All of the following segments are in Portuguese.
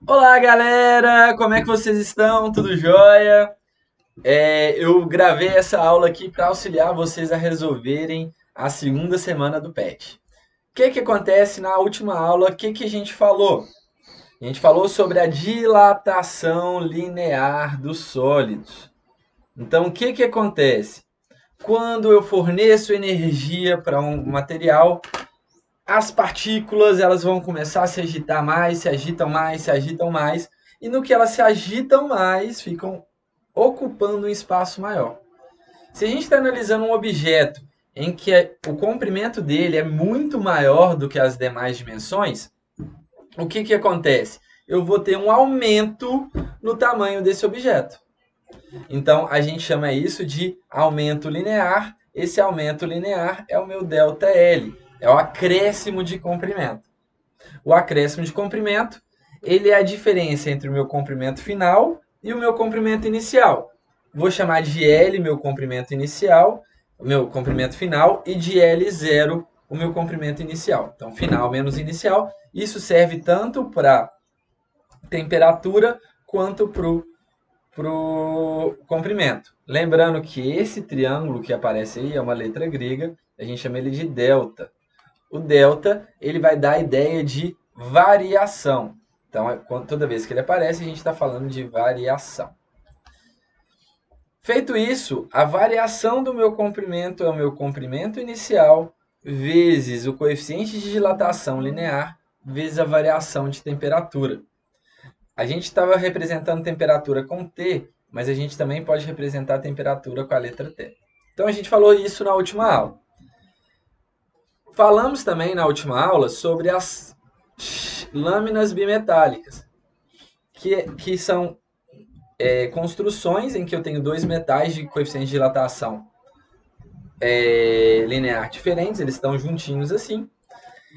Olá, galera! Como é que vocês estão? Tudo jóia? Eu gravei essa aula aqui para auxiliar vocês a resolverem a segunda semana do PET. O que que acontece na última aula? O que que a gente falou? A gente falou sobre a dilatação linear dos sólidos. Então, o que que acontece? Quando eu forneço energia para um material, as partículas elas vão começar a se agitar mais, se agitam mais, se agitam mais, e no que elas se agitam mais, ficam ocupando um espaço maior. Se a gente está analisando um objeto em que o comprimento dele é muito maior do que as demais dimensões, o que, que acontece? Eu vou ter um aumento no tamanho desse objeto. Então, a gente chama isso de aumento linear. Esse aumento linear é o meu ΔL, é o acréscimo de comprimento. O acréscimo de comprimento, ele é a diferença entre o meu comprimento final e o meu comprimento inicial. Vou chamar de L meu comprimento inicial, o meu comprimento final, e de L0 o meu comprimento inicial. Então, final menos inicial. Isso serve tanto para temperatura quanto para o comprimento. Lembrando que esse triângulo que aparece aí é uma letra grega, a gente chama ele de delta. O delta ele vai dar a ideia de variação. Então, toda vez que ele aparece, a gente está falando de variação. Feito isso, a variação do meu comprimento é o meu comprimento inicial vezes o coeficiente de dilatação linear vezes a variação de temperatura. A gente estava representando temperatura com T, mas a gente também pode representar a temperatura com a letra T. Então a gente falou isso na última aula. Falamos também na última aula sobre as lâminas bimetálicas, que são construções em que eu tenho dois metais de coeficiente de dilatação linear diferentes, eles estão juntinhos assim.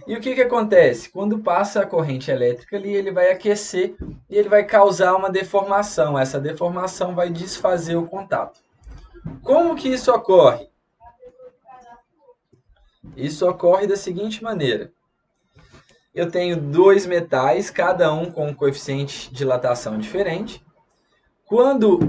E o que, que acontece? Quando passa a corrente elétrica ali, ele vai aquecer e ele vai causar uma deformação. Essa deformação vai desfazer o contato. Como que isso ocorre? Isso ocorre da seguinte maneira. Eu tenho dois metais, cada um com um coeficiente de dilatação diferente. Quando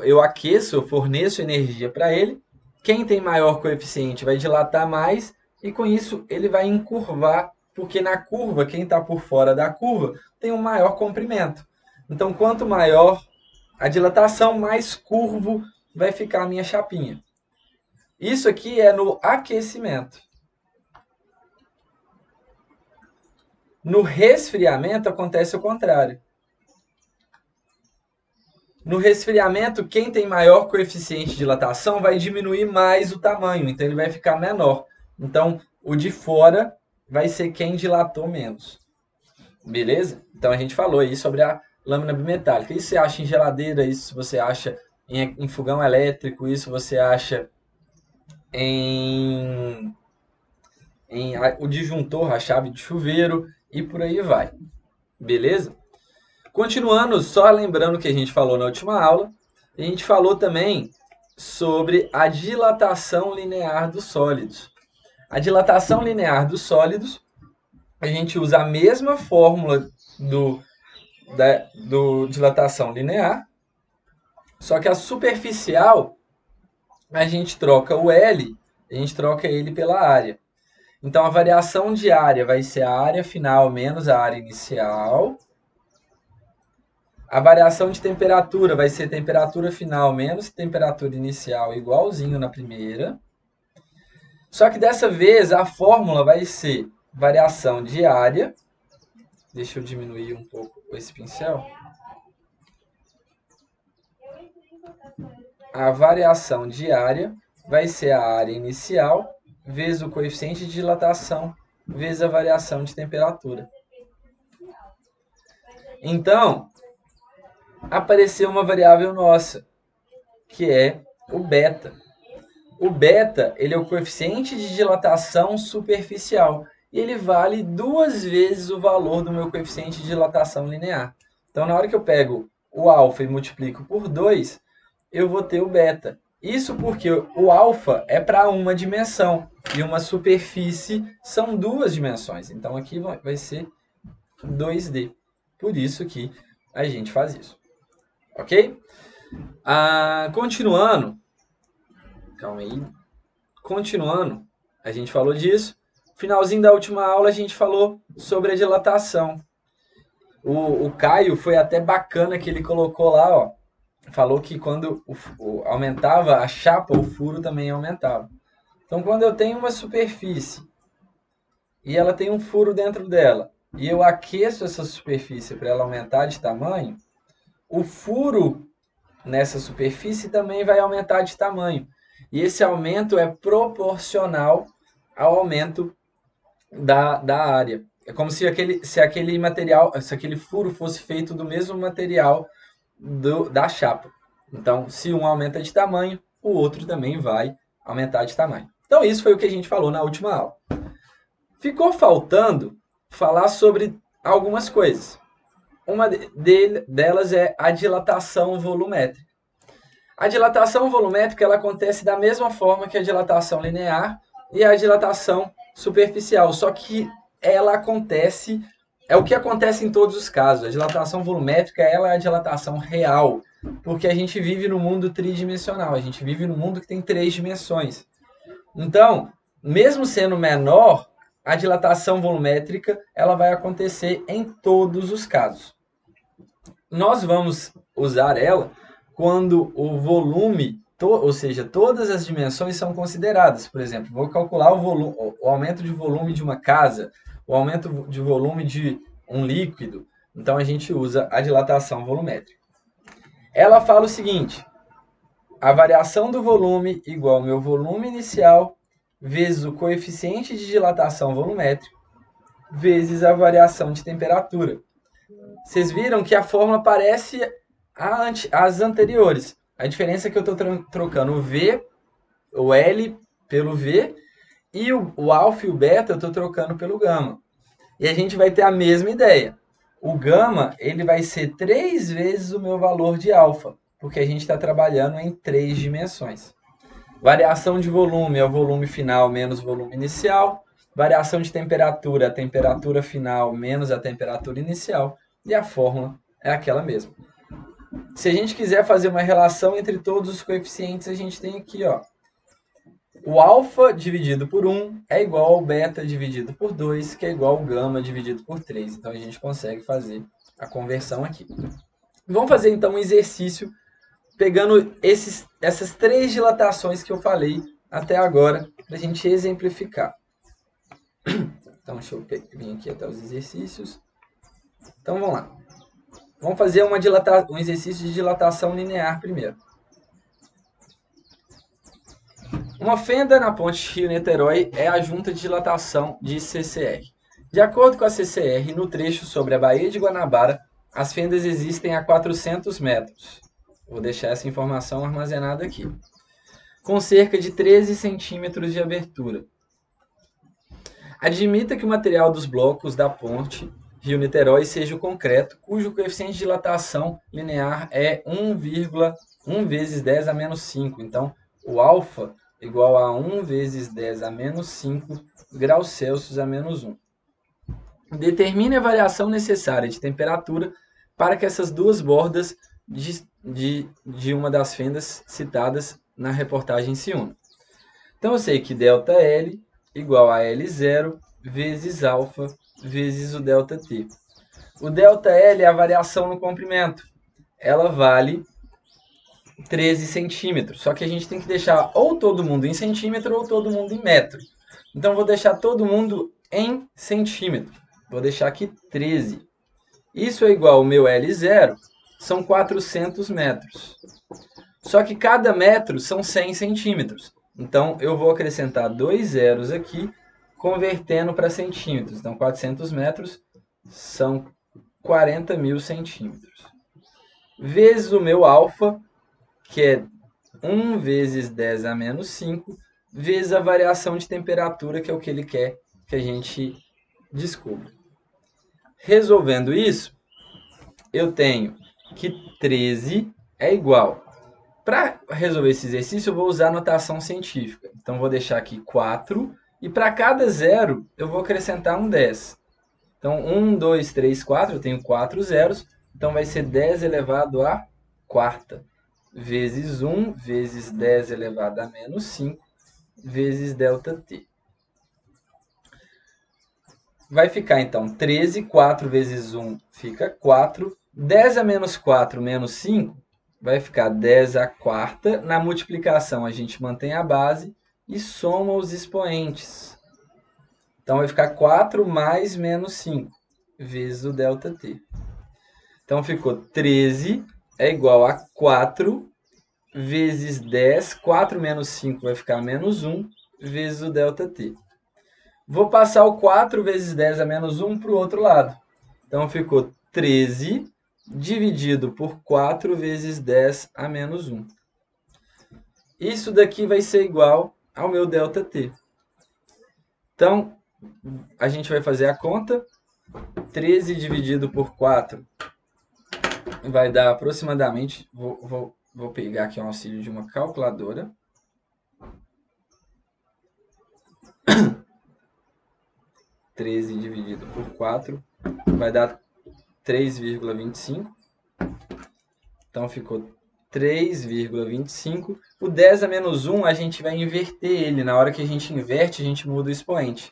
eu aqueço, eu forneço energia para ele, quem tem maior coeficiente vai dilatar mais e com isso ele vai encurvar, porque na curva, quem está por fora da curva tem um maior comprimento. Então, quanto maior a dilatação, mais curvo vai ficar a minha chapinha. Isso aqui é no aquecimento. No resfriamento acontece o contrário. No resfriamento, quem tem maior coeficiente de dilatação vai diminuir mais o tamanho, então ele vai ficar menor. Então, o de fora vai ser quem dilatou menos. Beleza? Então a gente falou aí sobre a lâmina bimetálica. Isso você acha em geladeira, isso você acha em fogão elétrico, isso você acha em, o disjuntor, a chave de chuveiro e por aí vai. Beleza? Continuando, só lembrando o que a gente falou na última aula, a gente falou também sobre a dilatação linear dos sólidos. A dilatação linear dos sólidos, a gente usa a mesma fórmula do dilatação linear, só que a superficial, a gente troca o L, a gente troca ele pela área. Então, a variação de área vai ser a área final menos a área inicial. A variação de temperatura vai ser temperatura final menos temperatura inicial, igualzinho na primeira. Só que dessa vez a fórmula vai ser variação de área. Deixa eu diminuir um pouco esse pincel. A variação de área vai ser a área inicial vezes o coeficiente de dilatação vezes a variação de temperatura. Então, apareceu uma variável nossa, que é o beta. O beta ele é o coeficiente de dilatação superficial e ele vale duas vezes o valor do meu coeficiente de dilatação linear. Então, na hora que eu pego o alfa e multiplico por 2, eu vou ter o beta. Isso porque o alfa é para uma dimensão e uma superfície são duas dimensões. Então, aqui vai ser 2D. Por isso que a gente faz isso. Ok? Continuando. Calma aí. Continuando, a gente falou disso. Finalzinho da última aula a gente falou sobre a dilatação. O Caio foi até bacana que ele colocou lá, ó. Falou que quando aumentava a chapa, o furo também aumentava. Então, quando eu tenho uma superfície e ela tem um furo dentro dela, e eu aqueço essa superfície para ela aumentar de tamanho, o furo nessa superfície também vai aumentar de tamanho. E esse aumento é proporcional ao aumento da área. É como se aquele material, se aquele furo fosse feito do mesmo material da chapa. Então, se um aumenta de tamanho, o outro também vai aumentar de tamanho. Então, isso foi o que a gente falou na última aula. Ficou faltando falar sobre algumas coisas. Uma delas é a dilatação volumétrica. A dilatação volumétrica ela acontece da mesma forma que a dilatação linear e a dilatação superficial, só que ela acontece, é o que acontece em todos os casos. A dilatação volumétrica ela é a dilatação real, porque a gente vive no mundo tridimensional, a gente vive no mundo que tem 3 dimensões. Então, mesmo sendo menor, a dilatação volumétrica ela vai acontecer em todos os casos. Nós vamos usar ela quando o volume, ou seja, todas as dimensões são consideradas. Por exemplo, vou calcular o aumento de volume de uma casa, o aumento de volume de um líquido. Então a gente usa a dilatação volumétrica. Ela fala o seguinte: a variação do volume igual ao meu volume inicial vezes o coeficiente de dilatação volumétrico vezes a variação de temperatura. Vocês viram que a fórmula parece as anteriores. A diferença é que eu estou trocando o L pelo V, e o alfa e o beta eu estou trocando pelo gama. E a gente vai ter a mesma ideia. O gama ele vai ser 3 vezes o meu valor de alfa, porque a gente está trabalhando em 3 dimensões. Variação de volume é o volume final menos o volume inicial. Variação de temperatura, a temperatura final menos a temperatura inicial. E a fórmula é aquela mesma. Se a gente quiser fazer uma relação entre todos os coeficientes, a gente tem aqui, ó. O alfa dividido por 1 é igual ao beta dividido por 2, que é igual ao gama dividido por 3. Então a gente consegue fazer a conversão aqui. Vamos fazer então um exercício pegando essas 3 dilatações que eu falei até agora, para a gente exemplificar. Então deixa eu vir aqui até os exercícios. Então vamos lá. Vamos fazer um exercício de dilatação linear primeiro. Uma fenda na ponte Rio-Niterói é a junta de dilatação de CCR. De acordo com a CCR, no trecho sobre a Baía de Guanabara, as fendas existem a 400 metros. Vou deixar essa informação armazenada aqui. Com cerca de 13 centímetros de abertura. Admita que o material dos blocos da ponte Rio-Niterói seja o concreto, cujo coeficiente de dilatação linear é 1,1 vezes 10 a menos 5. Então, o alfa igual a 1 vezes 10 a menos 5 graus Celsius a menos 1. Determine a variação necessária de temperatura para que essas duas bordas de uma das fendas citadas na reportagem se unam. Então, eu sei que ΔL igual a L0 vezes alfa vezes o ΔT. O ΔL é a variação no comprimento. Ela vale 13 centímetros. Só que a gente tem que deixar ou todo mundo em centímetro ou todo mundo em metro. Então, vou deixar todo mundo em centímetro. Vou deixar aqui 13. Isso é igual ao meu L0, são 400 metros. Só que cada metro são 100 centímetros. Então, eu vou acrescentar 2 zeros aqui, convertendo para centímetros. Então, 400 metros são 40.000 centímetros. Vezes o meu alfa, que é 1 vezes 10 a menos 5, vezes a variação de temperatura, que é o que ele quer que a gente descubra. Resolvendo isso, eu tenho que 13 é igual. Para resolver esse exercício, eu vou usar a notação científica. Então, vou deixar aqui 4. E para cada zero, eu vou acrescentar um 10. Então, 1, 2, 3, 4, eu tenho 4 zeros. Então, vai ser 10 elevado à quarta, vezes 1, vezes 10 elevado a menos 5, vezes ΔT. Vai ficar, então, 13, 4 vezes 1 fica 4. 10 a menos 4 menos 5 vai ficar 10 à quarta. Na multiplicação, a gente mantém a base e soma os expoentes. Então, vai ficar 4 mais menos 5, vezes o ΔT. Então, ficou 13 é igual a 4 vezes 10. 4 menos 5 vai ficar menos 1, vezes o ΔT. Vou passar o 4 vezes 10 a menos 1 para o outro lado. Então, ficou 13 dividido por 4 vezes 10 a menos 1. Isso daqui vai ser igual ao meu ΔT. Então, a gente vai fazer a conta. 13 dividido por 4 vai dar aproximadamente... Vou pegar aqui o auxílio de uma calculadora. 13 dividido por 4 vai dar 3,25. Então, ficou 3,25. O 10 a menos 1, a gente vai inverter ele. Na hora que a gente inverte, a gente muda o expoente.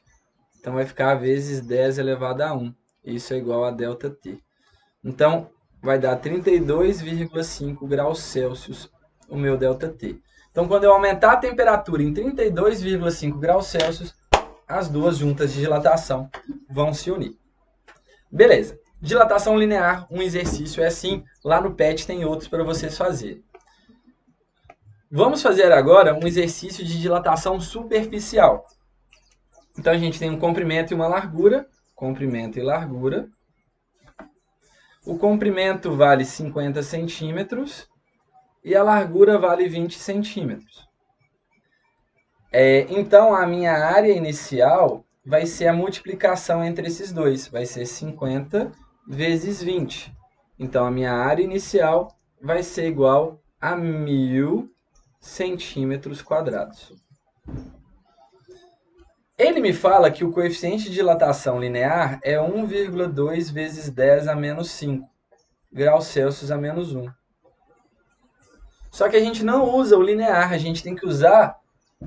Então, vai ficar vezes 10 elevado a 1. Isso é igual a ΔT. Então, vai dar 32,5 graus Celsius o meu ΔT. Então, quando eu aumentar a temperatura em 32,5 graus Celsius, as duas juntas de dilatação vão se unir. Beleza. Dilatação linear, um exercício é assim. Lá no PET tem outros para vocês fazerem. Vamos fazer agora um exercício de dilatação superficial. Então, a gente tem um comprimento e uma largura. Comprimento e largura. O comprimento vale 50 centímetros e a largura vale 20 centímetros. Então, a minha área inicial vai ser a multiplicação entre esses dois. Vai ser 50 vezes 20. Então, a minha área inicial vai ser igual a 1.000 centímetros quadrados. Ele me fala que o coeficiente de dilatação linear é 1,2 vezes 10 a menos 5 graus Celsius a menos 1. Só que a gente não usa o linear, a gente tem que usar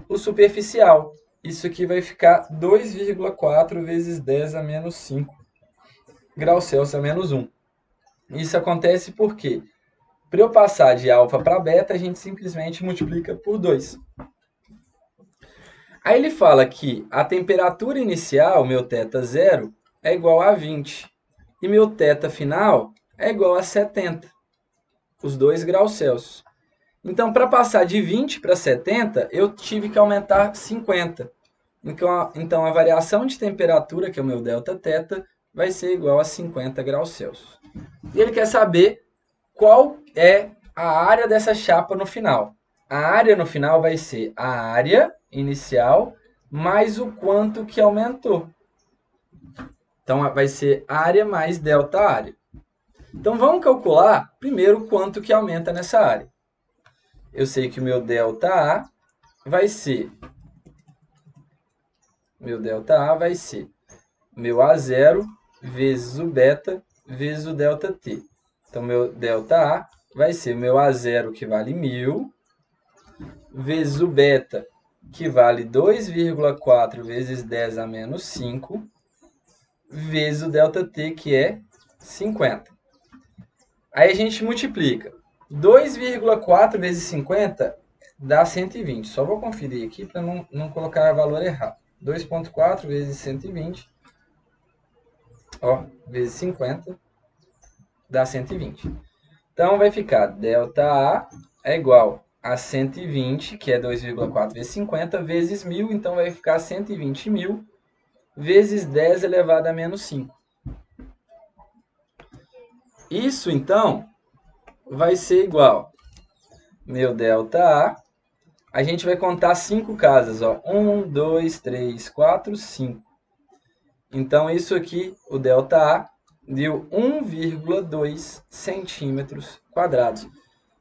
o superficial. Isso aqui vai ficar 2,4 vezes 10 a menos 5 graus Celsius a menos 1. Isso acontece porque, para eu passar de alfa para beta, a gente simplesmente multiplica por 2. Aí ele fala que a temperatura inicial, meu θ0, é igual a 20. E meu θ final é igual a 70. Os 2 graus Celsius. Então, para passar de 20 para 70, eu tive que aumentar 50. Então, a variação de temperatura, que é o meu Δθ, vai ser igual a 50 graus Celsius. E ele quer saber qual é a área dessa chapa no final. A área no final vai ser a área inicial mais o quanto que aumentou. Então, vai ser área mais delta área. Então, vamos calcular primeiro quanto que aumenta nessa área. Eu sei que o meu ΔA vai ser meu A0 vezes o beta vezes o ΔT. Então, meu ΔA vai ser meu A0, que vale 1.000, vezes o beta, que vale 2,4 vezes 10 a menos 5, vezes o ΔT, que é 50. Aí a gente multiplica. 2,4 vezes 50 dá 120. Só vou conferir aqui para não colocar o valor errado. 2,4 vezes 120, vezes 50, dá 120. Então, vai ficar ΔA é igual a 120, que é 2,4 vezes 50, vezes 1.000. Então, vai ficar 120.000 vezes 10 elevado a menos 5. Isso, então, vai ser igual meu ΔA. A gente vai contar 5 casas. 1, 2, 3, 4, 5. Então, isso aqui, o ΔA, deu 1,2 centímetros quadrados.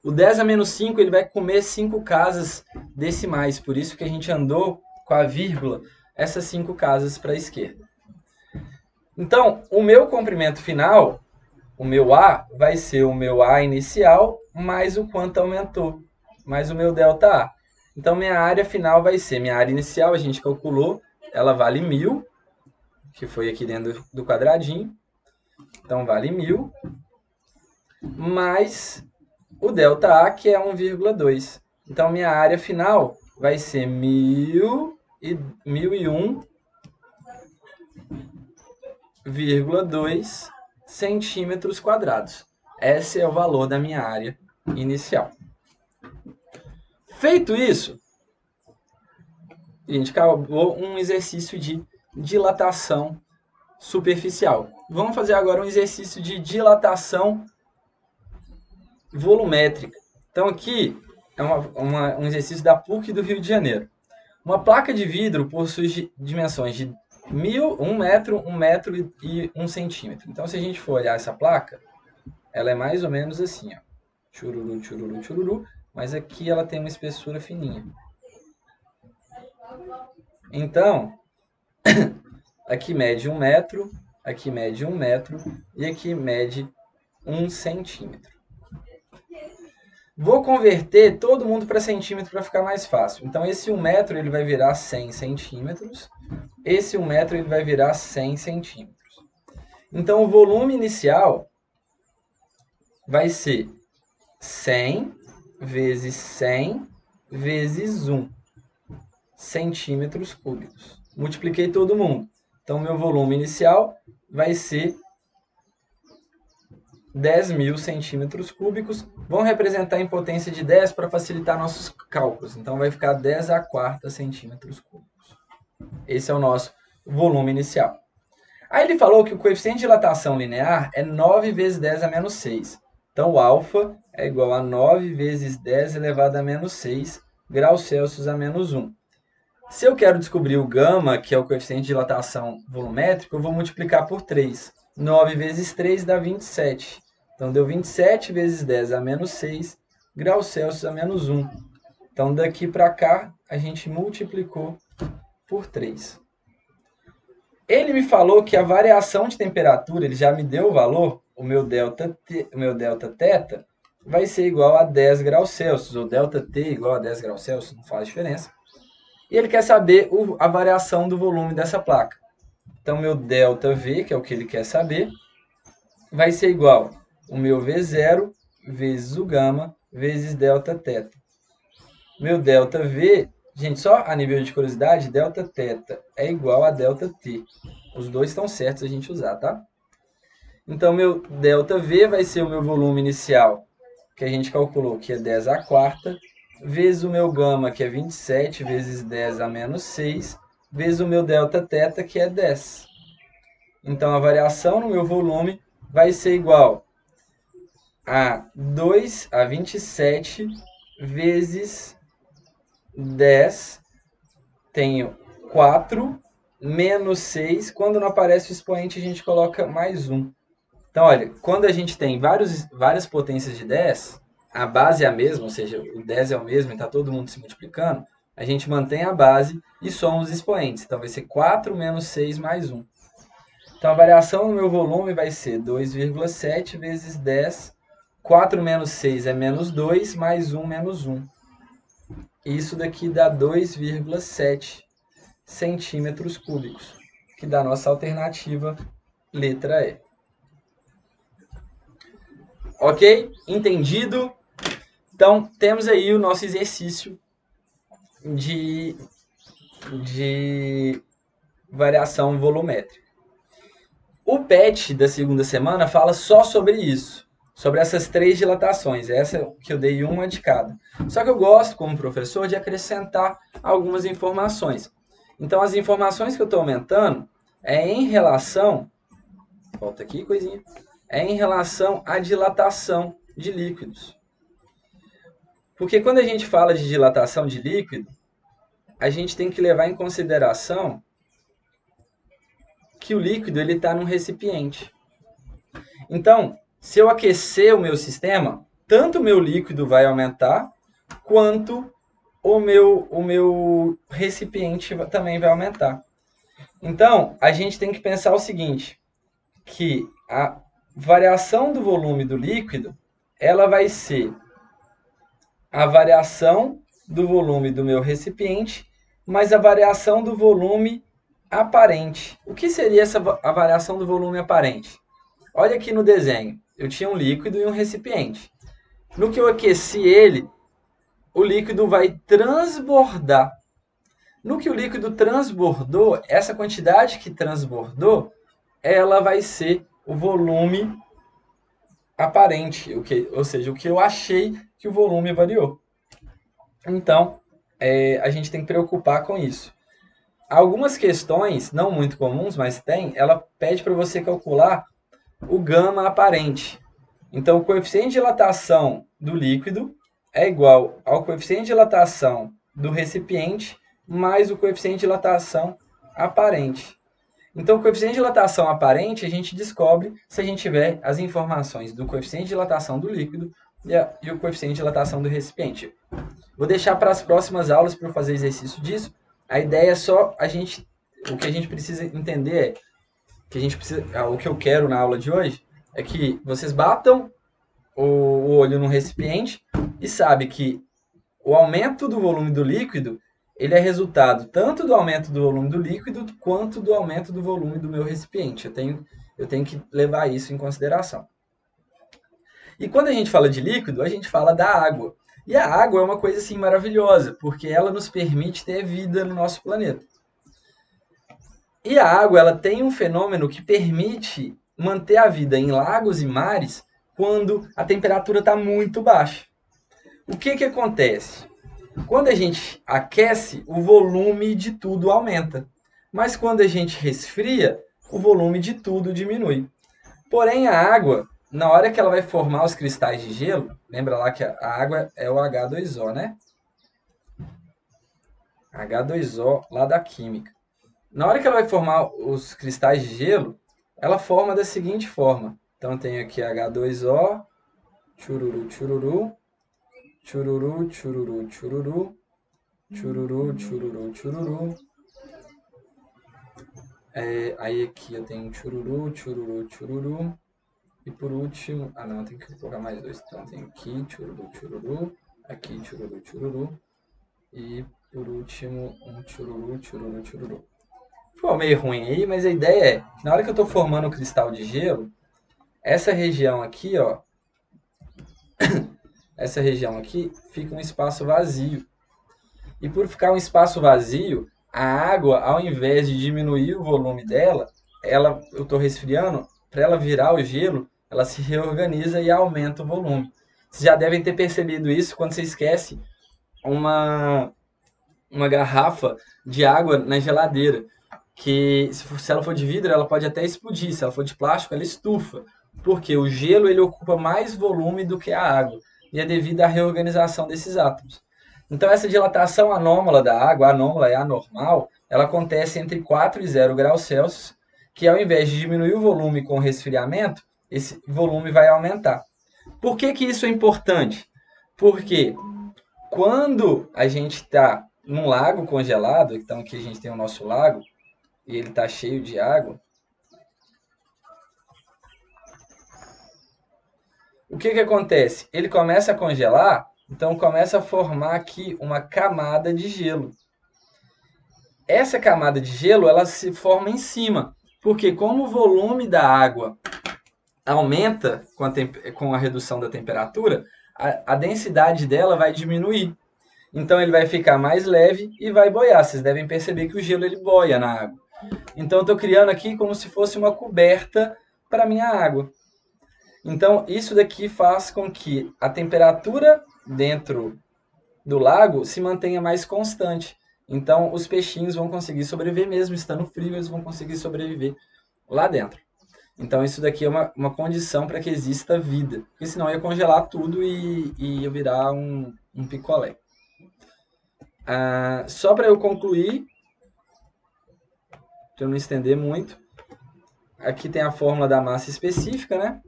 O 10 a menos 5 ele vai comer 5 casas decimais. Por isso que a gente andou com a vírgula essas 5 casas para a esquerda. Então, o meu comprimento final, o meu A, vai ser o meu A inicial mais o quanto aumentou, mais o meu ΔA. Então, minha área final vai ser, minha área inicial, a gente calculou, ela vale 1.000, que foi aqui dentro do quadradinho. Então, vale 1.000, mais o ΔA, que é 1,2. Então, minha área final vai ser 1.001,2 centímetros quadrados. Esse é o valor da minha área inicial. Feito isso, a gente acabou um exercício de dilatação superficial. Vamos fazer agora um exercício de dilatação volumétrica. Então aqui é um exercício da PUC do Rio de Janeiro. Uma placa de vidro possui dimensões de 1 metro, 1 metro e 1 centímetro. Então se a gente for olhar essa placa, ela é mais ou menos assim, ó. Chururu, chururu, chururu. Mas aqui ela tem uma espessura fininha. Então, aqui mede 1 metro, aqui mede 1 metro e aqui mede 1 centímetro. Vou converter todo mundo para centímetro para ficar mais fácil. Então, esse 1 metro ele vai virar 100 centímetros. Esse 1 metro ele vai virar 100 centímetros. Então, o volume inicial vai ser 100 vezes 100 vezes 1 centímetros cúbicos. Multipliquei todo mundo. Então, meu volume inicial vai ser 10.000 centímetros cúbicos. Vamos representar em potência de 10 para facilitar nossos cálculos. Então, vai ficar 10 a quarta centímetros cúbicos. Esse é o nosso volume inicial. Aí ele falou que o coeficiente de dilatação linear é 9 vezes 10 a menos 6. Então, o alfa é igual a 9 vezes 10 elevado a menos 6 graus Celsius a menos 1. Se eu quero descobrir o gama, que é o coeficiente de dilatação volumétrico, eu vou multiplicar por 3. 9 vezes 3 dá 27. Então, deu 27 vezes 10 a menos 6 graus Celsius a menos 1. Então, daqui para cá, a gente multiplicou por 3. Ele me falou que a variação de temperatura, ele já me deu o valor, o meu delta θ, vai ser igual a 10 graus Celsius, ou ΔT igual a 10 graus Celsius, não faz diferença. E ele quer saber a variação do volume dessa placa. Então, meu ΔV, que é o que ele quer saber, vai ser igual o meu V0 vezes o gama vezes Δθ. Meu ΔV, gente, só a nível de curiosidade, Δθ é igual a ΔT. Os dois estão certos a gente usar, tá? Então, meu ΔV vai ser o meu volume inicial, que a gente calculou, que é 10 a quarta, vezes o meu gama, que é 27, vezes 10 a menos 6, vezes o meu Δθ, que é 10. Então, a variação no meu volume vai ser igual a 27 vezes 10, tenho 4, menos 6. Quando não aparece o expoente, a gente coloca mais 1. Então, olha, quando a gente tem várias potências de 10, a base é a mesma, ou seja, o 10 é o mesmo e está todo mundo se multiplicando, a gente mantém a base e soma os expoentes. Então, vai ser 4 menos 6 mais 1. Então, a variação no meu volume vai ser 2,7 vezes 10. 4 menos 6 é menos 2, mais 1 menos 1. Isso daqui dá 2,7 centímetros cúbicos, que dá a nossa alternativa, letra E. Ok? Entendido? Então, temos aí o nosso exercício de variação volumétrica. O PET da segunda semana fala só sobre isso, sobre essas 3 dilatações, essa que eu dei uma de cada. Só que eu gosto, como professor, de acrescentar algumas informações. Então, as informações que eu estou aumentando é em relação, volta aqui, coisinha, é em relação à dilatação de líquidos. Porque quando a gente fala de dilatação de líquido, a gente tem que levar em consideração que o líquido está num recipiente. Então, se eu aquecer o meu sistema, tanto o meu líquido vai aumentar, quanto o meu recipiente também vai aumentar. Então, a gente tem que pensar o seguinte, que a variação do volume do líquido, ela vai ser a variação do volume do meu recipiente, mais a variação do volume aparente. O que seria a variação do volume aparente? Olha aqui no desenho, eu tinha um líquido e um recipiente. No que eu aqueci ele, o líquido vai transbordar. No que o líquido transbordou, essa quantidade que transbordou, ela vai ser o volume aparente, ou seja, o que eu achei que o volume variou. Então, a gente tem que preocupar com isso. Algumas questões, não muito comuns, mas tem, ela pede para você calcular o gama aparente. Então, o coeficiente de dilatação do líquido é igual ao coeficiente de dilatação do recipiente mais o coeficiente de dilatação aparente. Então, o coeficiente de dilatação aparente a gente descobre se a gente tiver as informações do coeficiente de dilatação do líquido e o coeficiente de dilatação do recipiente. Vou deixar para as próximas aulas para eu fazer exercício disso. A ideia é só o que a gente precisa entender o que eu quero na aula de hoje é que vocês batam o olho no recipiente e sabe que o aumento do volume do líquido ele é resultado tanto do aumento do volume do líquido quanto do aumento do volume do meu recipiente. Eu tenho que levar isso em consideração. E quando a gente fala de líquido, a gente fala da água. E a água é uma coisa assim maravilhosa, porque ela nos permite ter vida no nosso planeta. E a água ela tem um fenômeno que permite manter a vida em lagos e mares quando a temperatura está muito baixa. O que acontece? Quando a gente aquece, o volume de tudo aumenta. Mas quando a gente resfria, o volume de tudo diminui. Porém, a água, na hora que ela vai formar os cristais de gelo, lembra lá que a água é o H2O, né? H2O lá da química. Na hora que ela vai formar os cristais de gelo, ela forma da seguinte forma. Então, tem aqui H2O, chururu, chururu, chururu, chururu, chururu, chururu, chururu, chururu. Aí aqui eu tenho chururu, chururu, chururu. E por último... Ah, não, tem que colocar mais dois. Então, tem aqui chururu, chururu, aqui chururu, chururu. E por último, um chururu, chururu, chururu. Ficou meio ruim aí, mas a ideia é que na hora que eu estou formando o cristal de gelo, essa região aqui, ó, essa região aqui fica um espaço vazio. E por ficar um espaço vazio, a água, ao invés de diminuir o volume dela, eu estou resfriando, para ela virar o gelo, ela se reorganiza e aumenta o volume. Vocês já devem ter percebido isso quando você esquece uma garrafa de água na geladeira. Que se ela for de vidro, ela pode até explodir. Se ela for de plástico, ela estufa. Porque o gelo ele ocupa mais volume do que a água. E é devido à reorganização desses átomos. Então, essa dilatação anômala da água, anômala é anormal, ela acontece entre 4 e 0 graus Celsius, que ao invés de diminuir o volume com o resfriamento, esse volume vai aumentar. Por que isso é importante? Porque quando a gente está num lago congelado, então aqui a gente tem o nosso lago, e ele está cheio de água, o que acontece? Ele começa a congelar, então começa a formar aqui uma camada de gelo. Essa camada de gelo ela se forma em cima, porque como o volume da água aumenta com a redução da temperatura, a densidade dela vai diminuir. Então ele vai ficar mais leve e vai boiar. Vocês devem perceber que o gelo ele boia na água. Então eu estou criando aqui como se fosse uma coberta para a minha água. Então isso daqui faz com que a temperatura dentro do lago se mantenha mais constante. Então os peixinhos vão conseguir sobreviver mesmo estando frio, eles vão conseguir sobreviver lá dentro. Então isso daqui é uma condição para que exista vida. Porque senão ia congelar tudo e ia virar um picolé. Só para eu concluir, para eu não estender muito, aqui tem a fórmula da massa específica, né?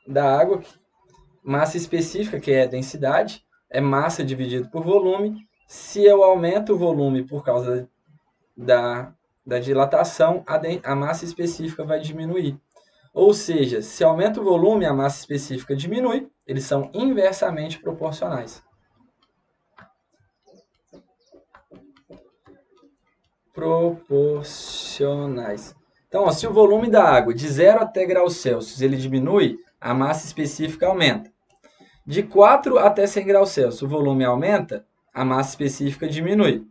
Da água. Massa específica, que é a densidade, é massa dividido por volume. Se eu aumento o volume por causa da dilatação, a massa específica vai diminuir. Ou seja, se aumenta o volume, a massa específica diminui. Eles são inversamente proporcionais. Então, ó, se o volume da água de 0 até graus Celsius ele diminui, a massa específica aumenta. De 4 até 100 graus Celsius, o volume aumenta, a massa específica diminui.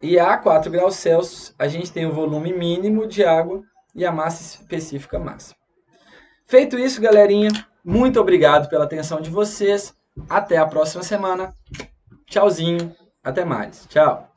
E a 4 graus Celsius, a gente tem o volume mínimo de água e a massa específica máxima. Feito isso, galerinha, muito obrigado pela atenção de vocês. Até a próxima semana. Tchauzinho. Até mais. Tchau.